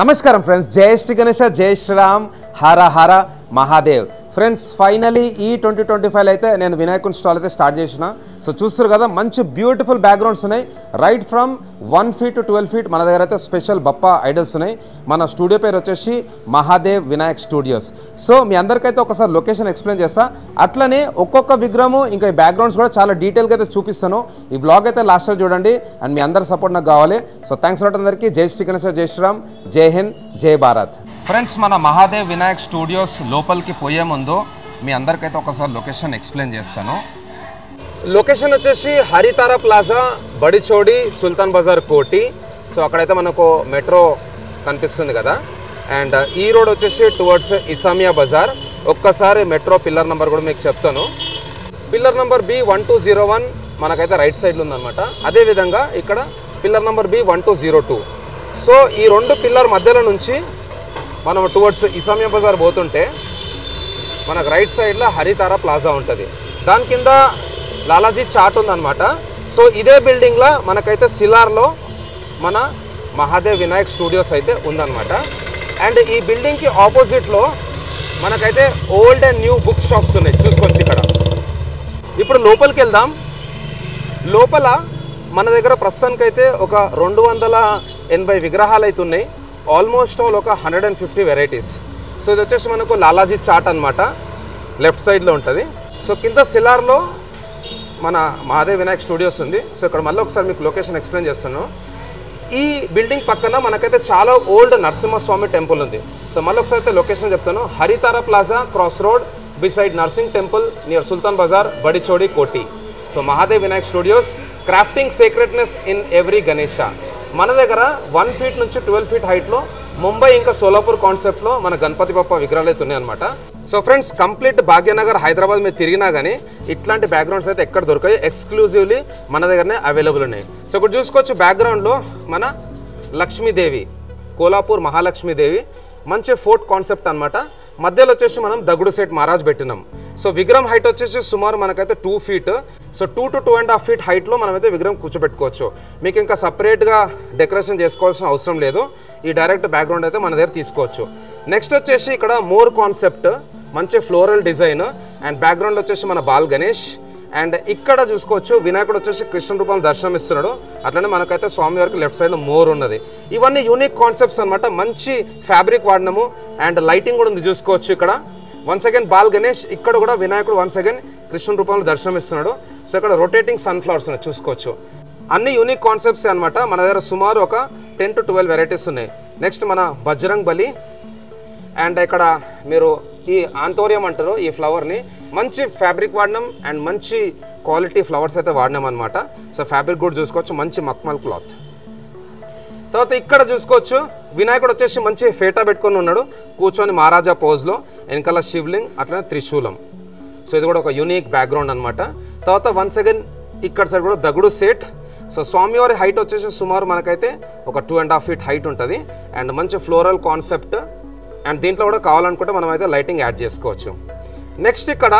నమస్కారం ఫ్రెండ్స్, జై శ్రీ గణేశ, జై శ్రీరామ్, హర హర మహాదేవ్. ఫ్రెండ్స్ ఫైనలీ ఈ 2025 అయితే నేను వినాయకుని స్టాల్ అయితే స్టార్ట్ చేసిన. సో చూస్తారు కదా, మంచి బ్యూటిఫుల్ బ్యాక్గ్రౌండ్స్ ఉన్నాయి. Right from 1 feet to 12 feet మన దగ్గర అయితే స్పెషల్ బప్పా ఐడల్స్ ఉన్నాయి. మన స్టూడియో పేరు వచ్చేసి మహాదేవ్ వినాయక్ స్టూడియోస్. సో మీ అందరికైతే ఒకసారి లొకేషన్ ఎక్స్ప్లెయిన్ చేస్తా, అట్లనే ఒక్కొక్క విగ్రహము ఇంకా ఈ బ్యాక్గ్రౌండ్స్ కూడా చాలా డీటెయిల్గా అయితే చూపిస్తాను. ఈ వ్లాగ్ అయితే లాస్ట్ చూడండి అండ్ మీ అందరి సపోర్ట్ నాకు కావాలి. సో థ్యాంక్స్ లాట్ అందరికీ. జై శ్రీ గణేశ, జై శ్రీరామ్, జై హింద్, జై భారత్. ఫ్రెండ్స్ మన మహాదేవ్ వినాయక్ స్టూడియోస్ లోపలికి పోయే ముందు మీ అందరికైతే ఒకసారి లొకేషన్ ఎక్స్ప్లెయిన్ చేస్తాను. లొకేషన్ వచ్చేసి హరితార ప్లాజా, బడిచోడి, సుల్తాన్ బజార్, కోటి. సో అక్కడైతే మనకు మెట్రో కనిపిస్తుంది కదా. అండ్ ఈ రోడ్ వచ్చేసి టువర్డ్స్ ఇసామియా బజార్. ఒక్కసారి మెట్రో పిల్లర్ నెంబర్ కూడా మీకు చెప్తాను. పిల్లర్ నెంబర్ B1201 మనకైతే రైట్ సైడ్లో ఉందన్నమాట. అదేవిధంగా ఇక్కడ పిల్లర్ నెంబర్ B1202. సో ఈ రెండు పిల్లర్ మధ్యలో నుంచి మనం టువర్డ్స్ ఇసామియా బజార్ పోతుంటే మనకు రైట్ సైడ్లో హరితార ప్లాజా ఉంటుంది. దాని కింద లాలాజీ చాట్ ఉందన్నమాట. సో ఇదే బిల్డింగ్లో మనకైతే సిలార్లో మన మహాదేవ్ వినాయక్ స్టూడియోస్ అయితే ఉందన్నమాట. అండ్ ఈ బిల్డింగ్కి ఆపోజిట్లో మనకైతే old and new book shops ఉన్నాయి, చూసుకోవచ్చు ఇక్కడ. ఇప్పుడు లోపలికి వెళ్దాం. లోపల మన దగ్గర ప్రస్తుతానికైతే ఒక 280 విగ్రహాలు అయితే ఉన్నాయి. ఆల్మోస్ట్ ఆల్ ఒక 150 వెరైటీస్. సో ఇది వచ్చేసి మనకు లాలాజీ చాట్ అనమాట, లెఫ్ట్ సైడ్లో ఉంటుంది. సో కింద సిలార్లో మన మహాదేవ్ వినాయక్ స్టూడియోస్ ఉంది. సో ఇక్కడ మళ్ళీ ఒకసారి మీకు లొకేషన్ ఎక్స్ప్లెయిన్ చేస్తాను. ఈ బిల్డింగ్ పక్కన మనకైతే చాలా ఓల్డ్ నరసింహస్వామి టెంపుల్ ఉంది. సో మళ్ళీ ఒకసారి అయితే లొకేషన్ చెప్తాను. Haritara plaza, cross road, beside Narsing temple, near Sultan Bazar, Badichowdi, Koti. So Mahadev Vinayak studios, crafting sacredness in every Ganesha. మన దగ్గర 1 feet నుంచి 12 feet హైట్లో ముంబై ఇంకా సోలాపూర్ కాన్సెప్ట్లో మన గణపతి బప్ప విగ్రహాలు అయితే ఉన్నాయన్నమాట. So friends complete Bhagyanagar, Hyderabad మీరు తిరిగినా కానీ ఇట్లాంటి బ్యాక్గ్రౌండ్స్ అయితే ఎక్కడ దొరకాయి, ఎక్స్క్లూజివ్లీ మన దగ్గరనే అవైలబుల్ ఉన్నాయి. సో ఇక్కడ చూసుకోవచ్చు బ్యాక్గ్రౌండ్లో మన లక్ష్మీదేవి, కోలాపూర్ మహాలక్ష్మీదేవి, మంచి ఫోర్ట్ కాన్సెప్ట్ అనమాట. మధ్యలో వచ్చేసి మనం దగుడు సెట్ మహారాజ్ పెట్టినాం. సో విగ్రహం హైట్ వచ్చేసి సుమారు మనకైతే 2 feet. సో 2 to 2.5 feet హైట్లో మనమైతే విగ్రహం కూర్చోబెట్టుకోవచ్చు. మీకు ఇంకా సపరేట్గా డెకరేషన్ చేసుకోవాల్సిన అవసరం లేదు. ఈ డైరెక్ట్ బ్యాక్గ్రౌండ్ అయితే మన దగ్గర తీసుకోవచ్చు. నెక్స్ట్ వచ్చేసి ఇక్కడ మోర్ కాన్సెప్ట్, మంచి ఫ్లోరల్ డిజైన్. అండ్ బ్యాక్గ్రౌండ్లో వచ్చేసి మన బాల్ గణేష్. అండ్ ఇక్కడ చూసుకోవచ్చు వినాయకుడు వచ్చేసి కృష్ణ రూపంలో దర్శనం ఇస్తున్నాడు. అట్లనే మనకైతే స్వామివారికి లెఫ్ట్ సైడ్లో మోర్ ఉన్నది. ఇవన్నీ యూనిక్ కాన్సెప్ట్స్ అనమాట. మంచి ఫ్యాబ్రిక్ వాడినాము. అండ్ లైటింగ్ కూడా ఉంది, చూసుకోవచ్చు ఇక్కడ. వన్స్ అగైన్ బాల్ గణేష్, ఇక్కడ కూడా వినాయకుడు వన్స్ అగైన్ కృష్ణ రూపంలో దర్శనం ఇస్తున్నాడు. సో ఇక్కడ రొటేటింగ్ సన్ఫ్లవర్స్ ఉన్నాయి, చూసుకోవచ్చు. అన్ని యూనిక్ కాన్సెప్ట్స్ అనమాట. మన దగ్గర సుమారు ఒక 10 to 12 వెరైటీస్ ఉన్నాయి. నెక్స్ట్ మన బజరంగ్ బలి. అండ్ ఇక్కడ మీరు ఈ ఆంతోరియం అంటారు ఈ ఫ్లవర్ని, మంచి ఫ్యాబ్రిక్ వాడినాం అండ్ మంచి క్వాలిటీ ఫ్లవర్స్ అయితే వాడినాం అనమాట. సో ఫ్యాబ్రిక్ కూడా చూసుకోవచ్చు, మంచి మక్మల్ క్లాత్. తర్వాత ఇక్కడ చూసుకోవచ్చు వినాయకుడు వచ్చేసి మంచి ఫేటా పెట్టుకొని ఉన్నాడు, కూర్చొని మహారాజా పోజ్లో. వెనకాల శివలింగ్, అట్లనే త్రిశూలం. సో ఇది కూడా ఒక యూనిక్ బ్యాక్గ్రౌండ్ అనమాట. తర్వాత వన్స్ అగైన్ ఇక్కడ సైడ్ కూడా దగుడు సెట్. సో స్వామివారి హైట్ వచ్చేసి సుమారు మనకైతే ఒక 2.5 feet హైట్ ఉంటుంది. అండ్ మంచి ఫ్లోరల్ కాన్సెప్ట్. అండ్ దీంట్లో కూడా కావాలనుకుంటే మనం అయితే లైటింగ్ యాడ్ చేసుకోవచ్చు. నెక్స్ట్ ఇక్కడ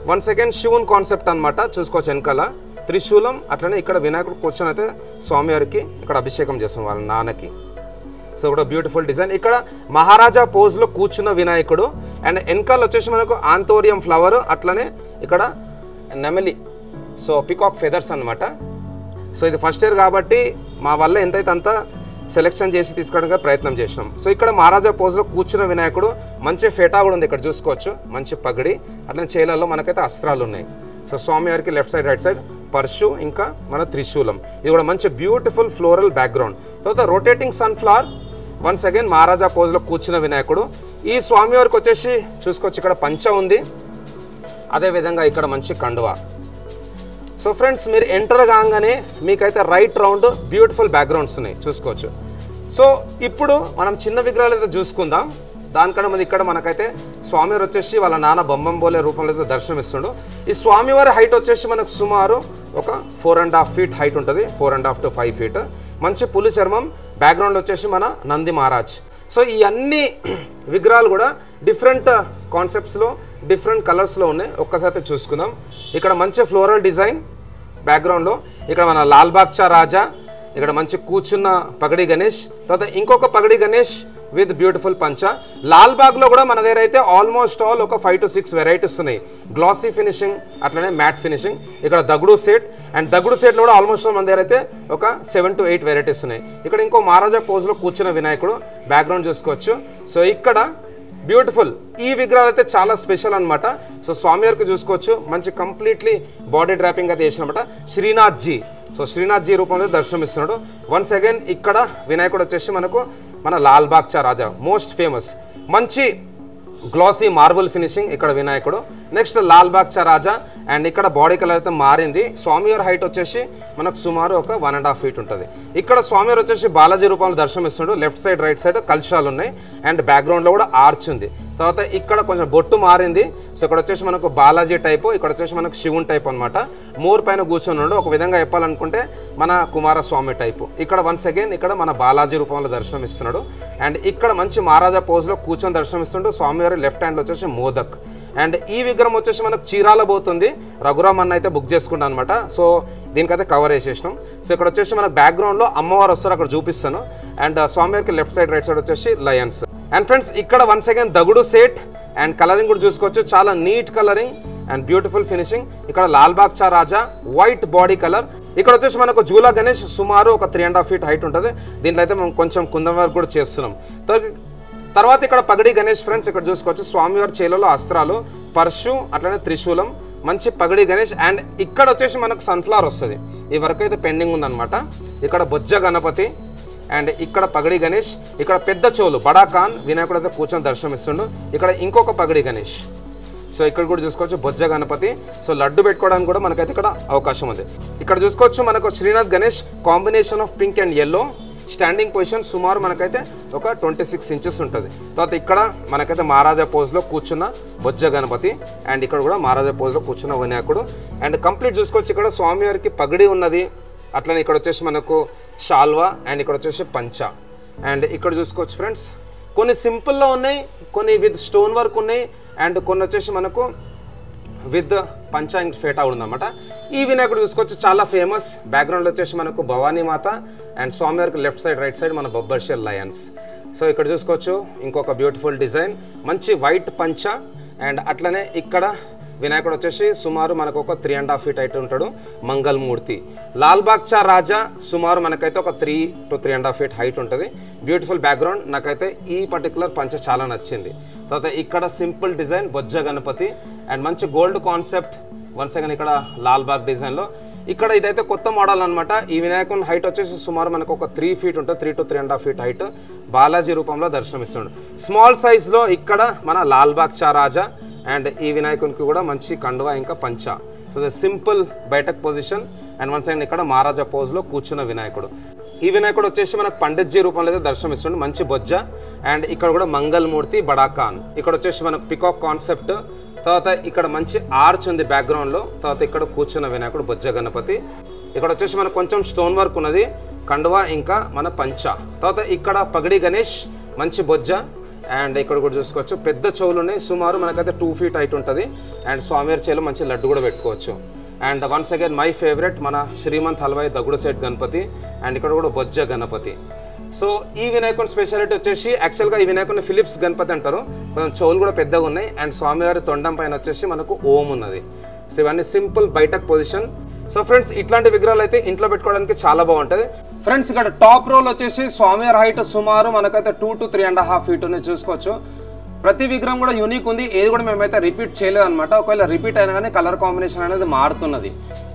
వన్స్ అగైన్ శివున్ కాన్సెప్ట్ అనమాట, చూసుకోవచ్చు. వెనకాల త్రిశూలం, అట్లనే ఇక్కడ వినాయకుడు కూర్చొని అయితే స్వామివారికి ఇక్కడ అభిషేకం చేస్తాం వాళ్ళ నాన్నకి. సో కూడా బ్యూటిఫుల్ డిజైన్. ఇక్కడ మహారాజా పోజ్లో కూర్చున్న వినాయకుడు. అండ్ వెనకాల వచ్చేసి మనకు ఆంతోరియం ఫ్లవర్, అట్లనే ఇక్కడ నెమలి, సో పికాక్ ఫెదర్స్ అనమాట. సో ఇది ఫస్ట్ ఇయర్ కాబట్టి మా వల్ల ఎంతైతే అంత సెలెక్షన్ చేసి తీసుకోవడానికి ప్రయత్నం చేసినాం. సో ఇక్కడ మహారాజా పోజ్లో కూర్చున్న వినాయకుడు, మంచి ఫేటా కూడా ఉంది ఇక్కడ, చూసుకోవచ్చు. మంచి పగడి, అట్లనే చేలలో మనకైతే అస్త్రాలు ఉన్నాయి. సో స్వామివారికి లెఫ్ట్ సైడ్, రైట్ సైడ్ పర్షు, ఇంకా మన త్రిశూలం. ఇది కూడా మంచి బ్యూటిఫుల్ ఫ్లోరల్ బ్యాక్గ్రౌండ్. తర్వాత రొటేటింగ్ సన్ఫ్లవర్, వన్స్ అగైన్ మహారాజా పోజ్లో కూర్చున్న వినాయకుడు. ఈ స్వామివారికి వచ్చేసి చూసుకోవచ్చు ఇక్కడ పంచ ఉంది, అదేవిధంగా ఇక్కడ మంచి కండువా. సో ఫ్రెండ్స్ మీరు ఎంటర్ కాగానే మీకైతే రైట్ రౌండ్ బ్యూటిఫుల్ బ్యాక్గ్రౌండ్స్ ఉన్నాయి, చూసుకోవచ్చు. సో ఇప్పుడు మనం చిన్న విగ్రహాలు అయితే చూసుకుందాం. దానికన్నా ముందు ఇక్కడ మనకైతే స్వామివారు వచ్చేసి వాళ్ళ నాన్న బొమ్మం బోలే రూపంలో అయితే దర్శనం ఇస్తుండు. ఈ స్వామివారి హైట్ వచ్చేసి మనకు సుమారు ఒక 4.5 feet హైట్ ఉంటుంది, 4.5 to 5 feet. మంచి పులి చర్మం. బ్యాక్గ్రౌండ్ వచ్చేసి మన నంది మహారాజ్. సో ఈ అన్ని విగ్రహాలు కూడా డిఫరెంట్ కాన్సెప్ట్స్లో, డిఫరెంట్ కలర్స్లో ఉన్నాయి. ఒక్కసారి చూసుకుందాం. ఇక్కడ మంచి ఫ్లోరల్ డిజైన్ బ్యాక్గ్రౌండ్లో. ఇక్కడ మన లాల్ బాగ్చా రాజా, ఇక్కడ మంచి కూర్చున్న పగడి గణేష్, తర్వాత ఇంకొక పగడి గణేష్ విత్ బ్యూటిఫుల్ పంచ. లాల్బాగ్లో కూడా మన దగ్గర అయితే ఆల్మోస్ట్ ఆల్ ఒక 5 to 6 వెరైటీస్ ఉన్నాయి. గ్లాసీ ఫినిషింగ్, అట్లనే మ్యాట్ ఫినిషింగ్. ఇక్కడ దగుడు సెట్, అండ్ దగుడు సెట్లో కూడా ఆల్మోస్ట్ ఆల్ మన దగ్గర అయితే ఒక 7 to 8 వెరైటీస్ ఉన్నాయి. ఇక్కడ ఇంకో మహారాజా పోజ్లో కూర్చున్న వినాయకుడు, బ్యాక్గ్రౌండ్ చూసుకోవచ్చు. సో ఇక్కడ బ్యూటిఫుల్ ఈ విగ్రహాలు అయితే చాలా స్పెషల్ అనమాట. సో స్వామివారికి చూసుకోవచ్చు, మంచి కంప్లీట్లీ బాడీ డ్రాపింగ్ అయితే చేసినమాట. శ్రీనాథ్ జీ, సో శ్రీనాథ్ జీ రూపంలో దర్శనమిస్తున్నాడు. వన్స్ అగైన్ ఇక్కడ వినాయకుడు వచ్చేసి మనకు మన లాల్బాగ్ చా రాజా, మోస్ట్ ఫేమస్, మంచి గ్లాసీ మార్బుల్ ఫినిషింగ్ ఇక్కడ వినాయకుడు. నెక్స్ట్ లాల్బాగ్ చా రాజా, అండ్ ఇక్కడ బాడీ కలర్ అయితే మారింది. స్వామివారి హైట్ వచ్చేసి మనకు సుమారు ఒక 1.5 feet ఉంటుంది. ఇక్కడ స్వామివారు వచ్చేసి బాలాజీ రూపంలో దర్శనమిస్తున్నాడు. లెఫ్ట్ సైడ్ రైట్ సైడ్ కలశాలు ఉన్నాయి, అండ్ బ్యాక్గ్రౌండ్లో కూడా ఆర్చ్ ఉంది. తర్వాత ఇక్కడ కొంచెం బొట్టు మారింది. సో ఇక్కడ వచ్చేసి మనకు బాలాజీ టైపు, ఇక్కడ వచ్చేసి మనకు శివుని టైప్ అనమాట. మోర్ పైన కూర్చొని ఉన్నాడు. ఒక విధంగా చెప్పాలనుకుంటే మన కుమారస్వామి టైపు. ఇక్కడ వన్స్ అగైన్ ఇక్కడ మన బాలాజీ రూపంలో దర్శనం ఇస్తున్నాడు. అండ్ ఇక్కడ మంచి మహారాజా పోజ్లో కూర్చొని దర్శనం ఇస్తుంటూ స్వామివారి లెఫ్ట్ హ్యాండ్లో వచ్చేసి మోదక్. అండ్ ఈ విగ్రహం వచ్చేసి మనకు చీరాల పోతుంది. రఘురామ్ అన్న అయితే బుక్ చేసుకుంటాను అనమాట. సో దీనికైతే కవర్ వేసేసినాం. సో ఇక్కడ వచ్చేసి మనకు బ్యాక్గ్రౌండ్లో అమ్మవారు వస్తారు, అక్కడ చూపిస్తాను. అండ్ స్వామివారికి లెఫ్ట్ సైడ్ రైట్ సైడ్ వచ్చేసి లయన్స్. అండ్ ఫ్రెండ్స్ ఇక్కడ once again Dagdu Sheth, and coloring కూడా చూసుకోవచ్చు, చాలా neat coloring and beautiful finishing. ఇక్కడ లాల్బాగ్ చా రాజా వైట్ బాడీ కలర్. ఇక్కడ వచ్చేసి మనకు జూలా గణేష్ సుమారు ఒక 3.5 feet హైట్ ఉంటుంది. దీంట్లో అయితే మనం కొంచెం కుందం వర్క్ కూడా చేస్తున్నాం. తర్వాత ఇక్కడ పగడి గణేష్ ఫ్రెండ్స్, ఇక్కడ చూసుకోవచ్చు స్వామివారి చేలలో అస్త్రాలు, పర్షు, అట్లనే త్రిశూలం, మంచి పగడి గణేష్. అండ్ ఇక్కడ వచ్చేసి మనకు సన్ఫ్లవర్ వస్తుంది. ఈ వరకు అయితే పెండింగ్ ఉందన్నమాట. ఇక్కడ బొజ్జ గణపతి, అండ్ ఇక్కడ పగడి గణేష్. ఇక్కడ పెద్ద చెవులు బడా ఖాన్ వినాయకుడు అయితే కూర్చొని దర్శనమిస్తుండు. ఇక్కడ ఇంకొక పగడి గణేష్. సో ఇక్కడ కూడా చూసుకోవచ్చు బొజ్జ గణపతి. సో లడ్డు పెట్టుకోవడానికి కూడా మనకైతే ఇక్కడ అవకాశం ఉంది. ఇక్కడ చూసుకోవచ్చు మనకు Srinath Ganesh, combination of pink and yellow. Standing position సుమారు మనకైతే ఒక 26 inches ఉంటుంది. తర్వాత ఇక్కడ మనకైతే మహారాజా పోజ్లో కూర్చున్న బొజ్జ గణపతి, అండ్ ఇక్కడ కూడా మహారాజా పోజ్లో కూర్చున్న వినాయకుడు. అండ్ కంప్లీట్ చూసుకోవచ్చు ఇక్కడ స్వామివారికి పగడి ఉన్నది. అట్లనే ఇక్కడ వచ్చేసి మనకు షాల్వా, అండ్ ఇక్కడ వచ్చేసి పంచ. అండ్ ఇక్కడ చూసుకోవచ్చు ఫ్రెండ్స్, కొన్ని సింపుల్లో ఉన్నాయి, కొన్ని విత్ స్టోన్ వర్క్ ఉన్నాయి, అండ్ కొన్ని వచ్చేసి మనకు విత్ పంచా అండ్ ఫేటా ఉందన్నమాట. ఈ వినాయకుడు చూసుకోవచ్చు చాలా ఫేమస్. బ్యాక్గ్రౌండ్లో వచ్చేసి మనకు భవానీ మాత, అండ్ స్వామివారికి లెఫ్ట్ సైడ్ రైట్ సైడ్ మన బొబ్బర్షియల్ లయన్స్. సో ఇక్కడ చూసుకోవచ్చు ఇంకొక బ్యూటిఫుల్ డిజైన్, మంచి వైట్ పంచ. అండ్ అట్లనే ఇక్కడ వినాయకుడు వచ్చేసి సుమారు మనకు ఒక 3.5 feet హైట్ ఉంటాడు, మంగళమూర్తి. లాల్బాగ్ చా రాజా సుమారు మనకైతే ఒక 3 to 3.5 feet హైట్ ఉంటుంది. Beautiful background. నాకైతే ఈ పర్టికులర్ పంచ చాలా నచ్చింది. తర్వాత ఇక్కడ సింపుల్ డిజైన్ బొజ్జ గణపతి, అండ్ మంచి గోల్డ్ కాన్సెప్ట్. వన్స్ అగైన్ ఇక్కడ లాల్బాగ్ డిజైన్లో. ఇక్కడ ఇదైతే కొత్త మోడల్ అనమాట. ఈ వినాయకుని హైట్ వచ్చేసి సుమారు మనకు ఒక 3 feet ఉంటుంది, 3 to 3.5 feet హైట్. బాలాజీ రూపంలో దర్శనమిస్తున్నాడు. స్మాల్ సైజ్లో ఇక్కడ మన లాల్బాగ్ చా రాజా, అండ్ ఈ వినాయకునికి కూడా మంచి కండువా ఇంకా పంచ. So the simple baithak position. And once again ఇక్కడ మహారాజా పోజ్లో కూర్చున్న వినాయకుడు. ఈ వినాయకుడు వచ్చేసి మనకు పండిత్ జీ రూపంలో అయితే దర్శనమిస్తుండే, మంచి బొజ్జ. అండ్ ఇక్కడ కూడా మంగళమూర్తి బడా ఖాన్. ఇక్కడ వచ్చేసి మనకు పికాక్ కాన్సెప్ట్. తర్వాత ఇక్కడ మంచి ఆర్చ్ ఉంది బ్యాక్గ్రౌండ్లో. తర్వాత ఇక్కడ కూర్చున్న వినాయకుడు బొజ్జ గణపతి. ఇక్కడ వచ్చేసి మనకు కొంచెం స్టోన్ వర్క్ ఉన్నది, కండువా ఇంకా మన పంచ. తర్వాత ఇక్కడ పగడి గణేష్, మంచి బొజ్జ. అండ్ ఇక్కడ కూడా చూసుకోవచ్చు పెద్ద చెవులు ఉన్నాయి, సుమారు మనకైతే 2 feet హైట్ ఉంటుంది. అండ్ స్వామివారి చేలో మంచి లడ్డు కూడా పెట్టుకోవచ్చు. And once again my favourite మన శ్రీమంత్ హల్వాయి దగుడు సెట్ గణపతి, అండ్ ఇక్కడ కూడా బొజ్జ గణపతి. సో ఈ వినాయకుని స్పెషాలిటీ వచ్చేసి యాక్చువల్గా ఈ వినాయకుని ఫిలిప్స్ గణపతి అంటారు. కొంచెం చెవులు కూడా పెద్దగా ఉన్నాయి, అండ్ స్వామివారి తొండం పైన వచ్చేసి మనకు ఓం ఉన్నది. సో ఇవన్నీ simple baithak position. So friends ఇట్లాంటి విగ్రహాలు అయితే ఇంట్లో పెట్టుకోవడానికి చాలా బాగుంటుంది. ఫ్రెండ్స్ ఇక్కడ టాప్ రోల్ వచ్చేసి స్వామివారి హైట్ సుమారు మనకైతే 2 to 3.5 feet ఉంది చూసుకోవచ్చు. ప్రతి విగ్రహం కూడా యూనిక్ ఉంది, ఏది కూడా మేమైతే రిపీట్ చేయలేదు అనమాట. ఒకవేళ రిపీట్ అయినా కానీ కలర్ కాంబినేషన్ అనేది మారుతున్నది.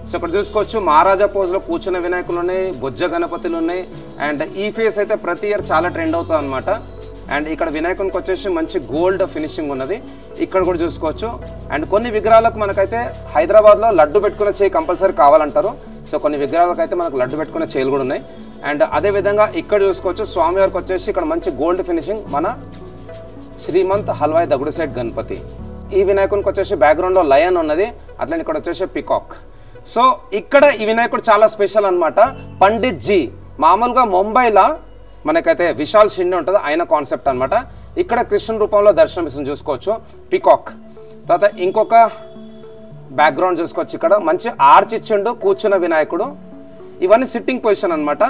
సో ఇక్కడ చూసుకోవచ్చు మహారాజా పోజ్లో కూర్చున్న వినాయకులు ఉన్నాయి, బొజ్జ గణపతులు ఉన్నాయి. అండ్ ఈ ఫేస్ అయితే ప్రతి ఇయర్ చాలా ట్రెండ్ అవుతుంది అనమాట. అండ్ ఇక్కడ వినాయకునికి వచ్చేసి మంచి గోల్డ్ ఫినిషింగ్ ఉన్నది, ఇక్కడ కూడా చూసుకోవచ్చు. అండ్ కొన్ని విగ్రహాలకు మనకైతే హైదరాబాద్లో లడ్డు పెట్టుకునే చేయి కంపల్సరీ కావాలంటారు. సో కొన్ని విగ్రహాలకు అయితే మనకు లడ్డు పెట్టుకునే చేయిలు కూడా ఉన్నాయి. అండ్ అదేవిధంగా ఇక్కడ చూసుకోవచ్చు స్వామివారికి వచ్చేసి ఇక్కడ మంచి గోల్డ్ ఫినిషింగ్ మన శ్రీమంత్ హల్వాయి దగుడు సెట్ గణపతి. ఈ వినాయకునికి వచ్చేసి బ్యాక్గ్రౌండ్లో లయన్ ఉన్నది, అట్లనే ఇక్కడ వచ్చేసి పికాక్. సో ఇక్కడ ఈ వినాయకుడు చాలా స్పెషల్ అనమాట. పండిత్ జీ మామూలుగా ముంబైలో మనకైతే విశాల్ షిండే ఉంటుంది, ఆయన కాన్సెప్ట్ అనమాట. ఇక్కడ కృష్ణ రూపంలో దర్శనమిస్తుంది చూసుకోవచ్చు పికాక్. తర్వాత ఇంకొక బ్యాక్గ్రౌండ్ చూసుకోవచ్చు, ఇక్కడ మంచి ఆర్చ్ ఇచ్చిండు కూర్చున్న వినాయకుడు. ఇవన్నీ సిట్టింగ్ పొజిషన్ అనమాట.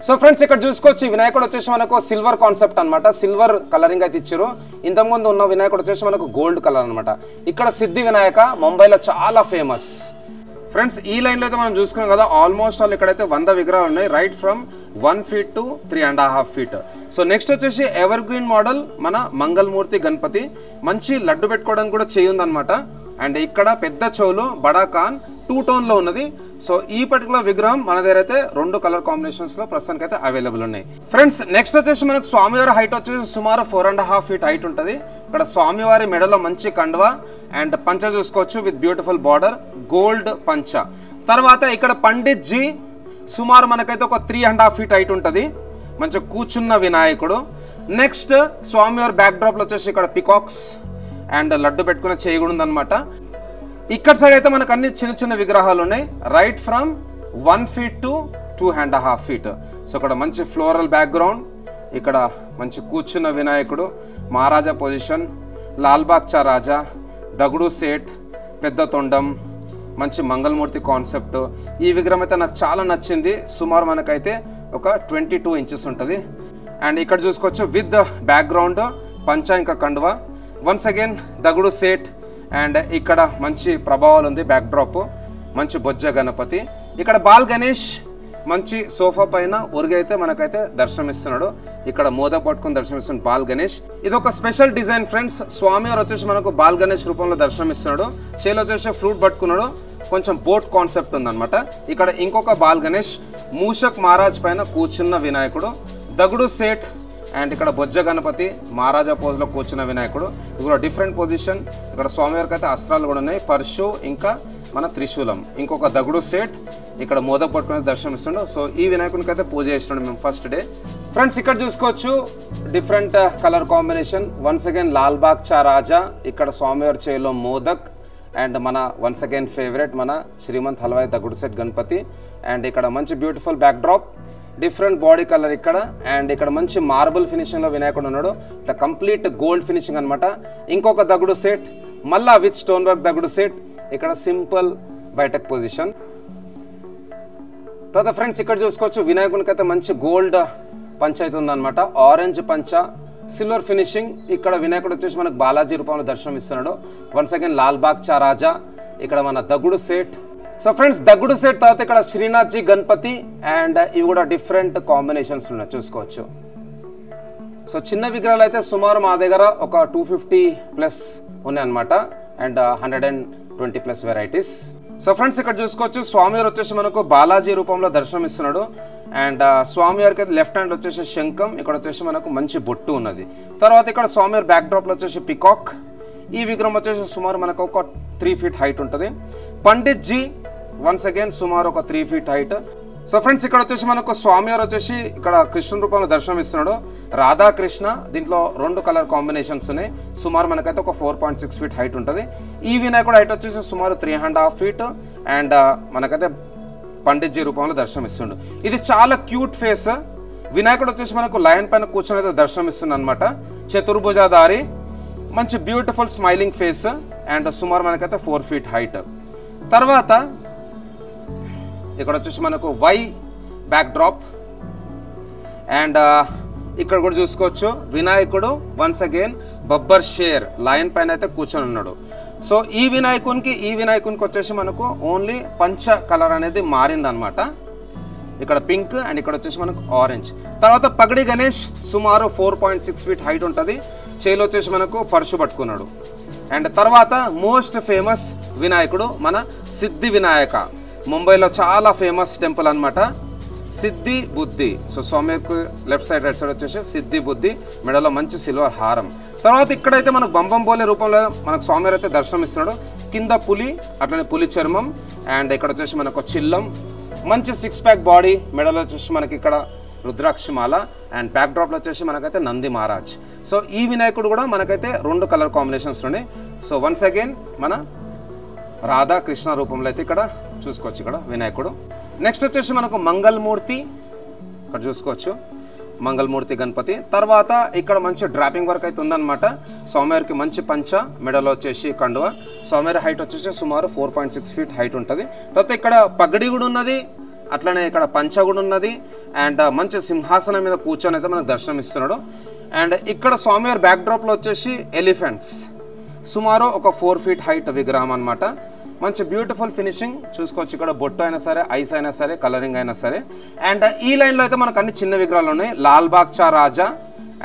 సో ఫ్రెండ్స్ ఇక్కడ చూసుకోవచ్చు వినాయకుడు వచ్చేసి మనకు సిల్వర్ కాన్సెప్ట్ అనమాట, సిల్వర్ కలరింగ్ అయితే ఇచ్చారు. ఇంతకుముందు ఉన్న వినాయకుడు వచ్చేసి మనకు గోల్డ్ కలర్ అనమాట. ఇక్కడ సిద్ధి వినాయక ముంబైలో చాలా ఫేమస్. ఫ్రెండ్స్ ఈ లైన్లో అయితే మనం చూసుకున్నాం కదా, ఆల్మోస్ట్ ఆల్ ఇక్కడైతే 100 విగ్రహాలు ఉన్నాయి, right from 1 feet to 3.5 feet. So next వచ్చేసి ఎవర్ గ్రీన్ మోడల్ మన మంగళమూర్తి గణపతి, మంచి లడ్డు పెట్టుకోవడానికి కూడా చేయుందనమాట. అండ్ ఇక్కడ పెద్ద చెవులు బడా ఖాన్ 2 టోన్లో ఉన్నది. సో ఈ పర్టికులర్ విగ్రహం మన దగ్గర అయితే 2 కలర్ కాంబినేషన్స్లో ప్రస్తుతానికి అయితే అవైలబుల్ ఉన్నాయి. ఫ్రెండ్స్ నెక్స్ట్ వచ్చేసి మనకు స్వామివారి హైట్ వచ్చేసి సుమారు 4.5 feet హైట్ ఉంటుంది. ఇక్కడ స్వామివారి మెడలో మంచి కండువా అండ్ పంచ చూసుకోవచ్చు విత్ బ్యూటిఫుల్ బార్డర్, గోల్డ్ పంచ. తర్వాత ఇక్కడ పండిత్ జీ సుమారు మనకైతే ఒక 3.5 feet హైట్ ఉంటుంది, మంచిగా కూర్చున్న వినాయకుడు. నెక్స్ట్ స్వామివారి బ్యాక్ డ్రాప్లో వచ్చేసి ఇక్కడ పికాక్స్ అండ్ లడ్డు పెట్టుకునే చేయకూడదు ఉందన్నమాట. ఇక్కడ సైడ్ అయితే మనకు అన్ని చిన్న చిన్న విగ్రహాలు ఉన్నాయి, right from 1 feet to 2.5 feet. So ఇక్కడ మంచి ఫ్లోరల్ బ్యాక్గ్రౌండ్, ఇక్కడ మంచి కూర్చున్న వినాయకుడు, మహారాజా పొజిషన్, లాల్బాగ్ చా రాజా, దగుడు సేట్, పెద్ద తొండం, మంచి మంగళమూర్తి కాన్సెప్ట్. ఈ విగ్రహం అయితే నాకు చాలా నచ్చింది, సుమారు మనకైతే ఒక 22 inches ఉంటుంది. అండ్ ఇక్కడ చూసుకోవచ్చు విత్ బ్యాక్గ్రౌండ్ పంచ ఇంకా కండువా. వన్స్ అగైన్ దగుడు సేట్ అండ్ ఇక్కడ మంచి ప్రభావాలు ఉంది, బ్యాక్ డ్రాప్ మంచి బొజ్జ గణపతి. ఇక్కడ బాల్ గణేష్ మంచి సోఫా పైన ఒరిగైతే మనకైతే దర్శనమిస్తున్నాడు, ఇక్కడ మోద పట్టుకుని దర్శనమిస్తున్నాడు బాల్ గణేష్. ఇది ఒక స్పెషల్ డిజైన్ ఫ్రెండ్స్. స్వామివారు వచ్చేసి మనకు బాల్ గణేష్ రూపంలో దర్శనమిస్తున్నాడు, చేలో వచ్చేసి ఫ్లూట్ పట్టుకున్నాడు, కొంచెం బోట్ కాన్సెప్ట్ ఉందన్నమాట. ఇక్కడ ఇంకొక బాల్ గణేష్ మూషక్ మహారాజ్ పైన కూర్చున్న వినాయకుడు, దగుడు సేట్ అండ్ ఇక్కడ బొజ్జ గణపతి మహారాజా పోజ్లో కూర్చున్న వినాయకుడు. ఇది కూడా డిఫరెంట్ పొజిషన్. ఇక్కడ స్వామివారికి అయితే అస్త్రాలు కూడా ఉన్నాయి, పర్షు ఇంకా మన త్రిశూలం, ఇంకొక దగుడు సేట్, ఇక్కడ మోదక్ పట్టుకునే దర్శనం ఇస్తుండు. సో ఈ వినాయకునికి అయితే పూజ చేస్తున్నాడు మేము ఫస్ట్ డే. ఫ్రెండ్స్ ఇక్కడ చూసుకోవచ్చు different colour combination. Once again Lalbagh చా రాజా, ఇక్కడ స్వామివారి చేతిలో మోదక్ అండ్ మన వన్స్ అగైన్ ఫేవరెట్ మన శ్రీమంత్ హల్వాయి దగుడు సెట్ గణపతి. అండ్ ఇక్కడ మంచి beautiful back drop, different body colour ఇక్కడ. అండ్ ఇక్కడ మంచి మార్బుల్ ఫినిషింగ్లో వినాయకుడు ఉన్నాడు, ఇట్లా కంప్లీట్ గోల్డ్ ఫినిషింగ్ అనమాట. ఇంకొక దగుడు సెట్ మళ్ళా విత్ స్టోన్ వర్క్ దగుడు సెట్, ఇక్కడ సింపుల్ బయటక్ పొజిషన్. తర్వాత ఫ్రెండ్స్ ఇక్కడ చూసుకోవచ్చు వినాయకునికి అయితే మంచి గోల్డ్ పంచ అయితే ఉందన్నమాట, ఆరెంజ్ పంచ సిల్వర్ ఫినిషింగ్. ఇక్కడ వినాయకుడు వచ్చేసి మనకు బాలాజీ రూపంలో దర్శనం ఇస్తున్నాడు. వన్స్ అగైన్ లాల్బాగ్ చా రాజా, ఇక్కడ మన దగుడు సెట్. సో ఫ్రెండ్స్ దగుడు సెట్ తర్వాత ఇక్కడ శ్రీనాథ్ జీ గణపతి అండ్ ఇవి కూడా డిఫరెంట్ కాంబినేషన్స్ ఉన్నాయి చూసుకోవచ్చు. సో చిన్న విగ్రహాలు అయితే సుమారు మా దగ్గర ఒక 250+ ఉన్నాయి అనమాట, అండ్ 120+ వెరైటీస్. సో ఫ్రెండ్స్ ఇక్కడ చూసుకోవచ్చు స్వామివారు వచ్చేసి మనకు బాలాజీ రూపంలో దర్శనం ఇస్తున్నాడు. అండ్ స్వామివారికి అయితే లెఫ్ట్ హ్యాండ్ వచ్చేసి శంఖం, ఇక్కడ వచ్చేసి మనకు మంచి బొట్టు ఉన్నది. తర్వాత ఇక్కడ స్వామివారి బ్యాక్ డ్రాప్లో వచ్చేసి పికాక్. ఈ విగ్రహం వచ్చేసి సుమారు మనకు ఒక 3 feet హైట్ ఉంటుంది. పండిత్ జీ వన్స్ అగైన్ సుమారు ఒక 3 feet హైట్. సో ఫ్రెండ్స్ ఇక్కడ వచ్చేసి మనకు స్వామివారు వచ్చేసి ఇక్కడ కృష్ణ రూపంలో దర్శనం ఇస్తున్నాడు, రాధాకృష్ణ. దీంట్లో 2 కలర్ కాంబినేషన్స్ ఉన్నాయి, సుమారు మనకైతే ఒక 4.6 feet హైట్ ఉంటుంది. ఈ వినాయకుడు హైట్ వచ్చేసి సుమారు 3.5 feet. అండ్ మనకైతే పండిత్ జీ రూపంలో దర్శనం ఇస్తుండు. ఇది చాలా క్యూట్ ఫేస్. వినాయకుడు వచ్చేసి మనకు లయన్ పైన కూర్చొని అయితే దర్శనం ఇస్తుంది అనమాట, చతుర్భుజాధారి, మంచి బ్యూటిఫుల్ స్మైలింగ్ ఫేస్. అండ్ సుమారు మనకైతే 4 feet హైట్. తర్వాత ఇక్కడ వచ్చేసి మనకు వై బ్యాక్ డ్రాప్. అండ్ ఇక్కడ కూడా చూసుకోవచ్చు వినాయకుడు once again Babbar share lion పైన అయితే కూర్చొని ఉన్నాడు. సో ఈ వినాయకునికి వచ్చేసి మనకు ఓన్లీ పంచ కలర్ అనేది మారిందనమాట, ఇక్కడ పింక్ అండ్ ఇక్కడ వచ్చేసి మనకు ఆరెంజ్. తర్వాత పగడి గణేష్ సుమారు 4.6 feet హైట్ ఉంటుంది, చేలో వచ్చేసి మనకు పర్షు పట్టుకున్నాడు. అండ్ తర్వాత మోస్ట్ ఫేమస్ వినాయకుడు మన సిద్ధి వినాయక, ముంబైలో చాలా ఫేమస్ టెంపుల్ అనమాట, సిద్ధి బుద్ధి. సో స్వామికి లెఫ్ట్ సైడ్ రైట్ సైడ్ వచ్చేసి సిద్ధి బుద్ధి, మెడలో మంచి సిల్వర్ హారం. తర్వాత ఇక్కడైతే మనకు బంబంబోలే రూపంలో మనకు స్వామివారు అయితే దర్శనం ఇస్తున్నాడు, కింద పులి అట్లనే పులి చర్మం. అండ్ ఇక్కడ వచ్చేసి మనకు చిల్లం, మంచి 6 pack బాడీ, మెడలో వచ్చేసి మనకి ఇక్కడ రుద్రాక్షమాల. అండ్ బ్యాక్ డ్రాప్లో వచ్చేసి మనకైతే నంది మహారాజ్. సో ఈ వినాయకుడు కూడా మనకైతే 2 కలర్ కాంబినేషన్స్ ఉన్నాయి. సో వన్స్ అగైన్ మన రాధా కృష్ణ రూపంలో అయితే ఇక్కడ చూసుకోవచ్చు ఇక్కడ వినాయకుడు. నెక్స్ట్ వచ్చేసి మనకు మంగళమూర్తి, ఇక్కడ చూసుకోవచ్చు మంగళమూర్తి గణపతి. తర్వాత ఇక్కడ మంచి డ్రాపింగ్ వర్క్ అయితే ఉందన్నమాట, స్వామివారికి మంచి పంచ, మెడలో వచ్చేసి కండువ. స్వామివారి హైట్ వచ్చేసి సుమారు 4.6 feet హైట్ ఉంటుంది. తర్వాత ఇక్కడ పగడి కూడా ఉన్నది, అట్లనే ఇక్కడ పంచ కూడా ఉన్నది అండ్ మంచి సింహాసనం మీద కూర్చొని అయితే మనకు దర్శనం ఇస్తున్నాడు. అండ్ ఇక్కడ స్వామివారి బ్యాక్ డ్రాప్లో వచ్చేసి ఎలిఫెంట్స్, సుమారు ఒక 4 feet హైట్ విగ్రహం అనమాట. మంచి బ్యూటిఫుల్ ఫినిషింగ్ చూసుకోవచ్చు. ఇక్కడ బొట్టు అయినా సరే, ఐస్ అయినా సరే, కలరింగ్ అయినా సరే. అండ్ ఈ లైన్లో అయితే మనకు అన్ని చిన్న విగ్రహాలు ఉన్నాయి. లాల్బాగ్చా రాజా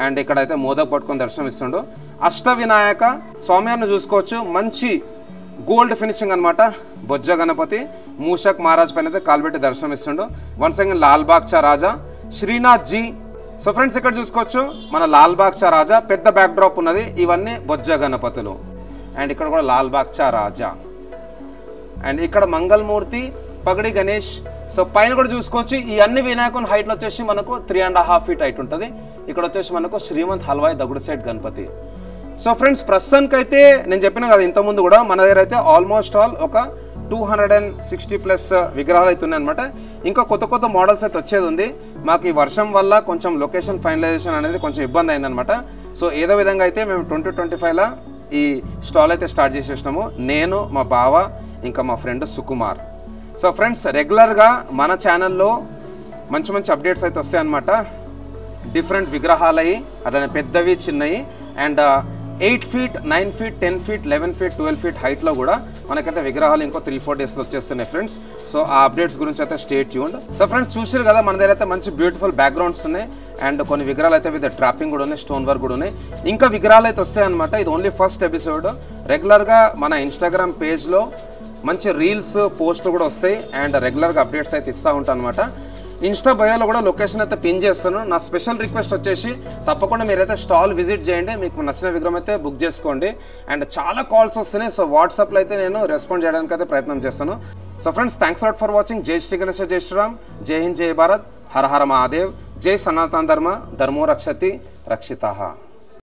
అండ్ ఇక్కడైతే మోదక్ పట్టుకొని దర్శనం ఇస్తుండు. అష్టవినాయక స్వామివారిని చూసుకోవచ్చు, మంచి గోల్డ్ ఫినిషింగ్ అనమాట. బొజ్జ గణపతి మూషక్ మహారాజ్ పైన అయితే కాల్బెట్టి దర్శనం ఇస్తుండు. వన్స్ అగైన్ లాల్బాగ్చా రాజా, శ్రీనాథ్ జీ. సో ఫ్రెండ్స్ ఇక్కడ చూసుకోవచ్చు మన లాల్బాగ్చా రాజా, పెద్ద బ్యాక్ డ్రాప్ ఉన్నది. ఇవన్నీ బొజ్జ గణపతులు. అండ్ ఇక్కడ కూడా లాల్బాగ్చా రాజా. అండ్ ఇక్కడ మంగళమూర్తి, పగడి గణేష్. సో పైన కూడా చూసుకోవచ్చు ఈ అన్ని వినాయకుని హైట్లో వచ్చేసి మనకు 3.5 feet హైట్ ఉంటుంది. ఇక్కడ వచ్చేసి మనకు శ్రీమంత్ హల్వాయ్ దగుడు సెట్ గణపతి. సో ఫ్రెండ్స్ ప్రస్తుతానికి అయితే నేను చెప్పిన కదా ఇంతకుముందు కూడా మన దగ్గర అయితే ఆల్మోస్ట్ ఆల్ ఒక 260+ విగ్రహాలు అయితే ఉన్నాయన్నమాట. ఇంకా కొత్త కొత్త మోడల్స్ అయితే వచ్చేది ఉంది. మాకు ఈ వర్షం వల్ల కొంచెం లొకేషన్ ఫైనలైజేషన్ అనేది కొంచెం ఇబ్బంది అయిందనమాట. సో ఏదో విధంగా అయితే మేము 2025లో ఈ స్టాల్ అయితే స్టార్ట్ చేసేసినాము, నేను, మా బావ, ఇంకా మా ఫ్రెండ్ సుకుమార్. సో ఫ్రెండ్స్ రెగ్యులర్గా మన ఛానల్లో మంచి మంచి అప్డేట్స్ అయితే వస్తాయి అన్నమాట. డిఫరెంట్ విగ్రహాలవి అట్లనే పెద్దవి, చిన్నవి. And 8 feet, 9 feet, 10 feet, 11 feet, 12 feet హైట్లో కూడా మనకైతే విగ్రహాలు ఇంకో 3-4 డేస్లో వచ్చేస్తున్నాయి ఫ్రెండ్స్. సో ఆ అప్డేట్స్ గురించి అయితే స్టే ట్యూన్డ్. సో ఫ్రెండ్స్ చూసారు కదా మన దగ్గర అయితే మంచి బ్యూటిఫుల్ బ్యాక్గ్రౌండ్స్ ఉన్నాయి. అండ్ కొన్ని విగ్రహాలు అయితే విత్ డ్రాపింగ్ కూడా ఉన్నాయి, స్టోన్ వర్క్ కూడా ఉన్నాయి. ఇంకా విగ్రహాలు అయితే వస్తాయన్నమాట. ఇది ఓన్లీ ఫస్ట్ ఎపిసోడ్. రెగ్యులర్గా మన ఇన్స్టాగ్రామ్ పేజ్లో మంచి రీల్స్, పోస్టులు కూడా వస్తాయి. అండ్ రెగ్యులర్గా అప్డేట్స్ అయితే ఇస్తూ ఉంటాను అనమాట. ఇన్స్టా బయోలో కూడా లొకేషన్ అయితే పిన్ చేస్తాను. నా స్పెషల్ రిక్వెస్ట్ వచ్చేసి తప్పకుండా మీరైతే స్టాల్ విజిట్ చేయండి, మీకు నచ్చిన విగ్రహం అయితే బుక్ చేసుకోండి. అండ్ చాలా కాల్స్ వస్తున్నాయి. సో వాట్సాప్లో అయితే నేను రెస్పాండ్ చేయడానికి అయితే ప్రయత్నం చేస్తాను. So friends thanks lot for watching. జై శ్రీ గణేశ, జై శ్రీరామ్, జై హింద్, జై భారత్, హర హర మహాదేవ్, జై సనాతన ధర్మ, ధర్మో రక్షతి రక్షితః.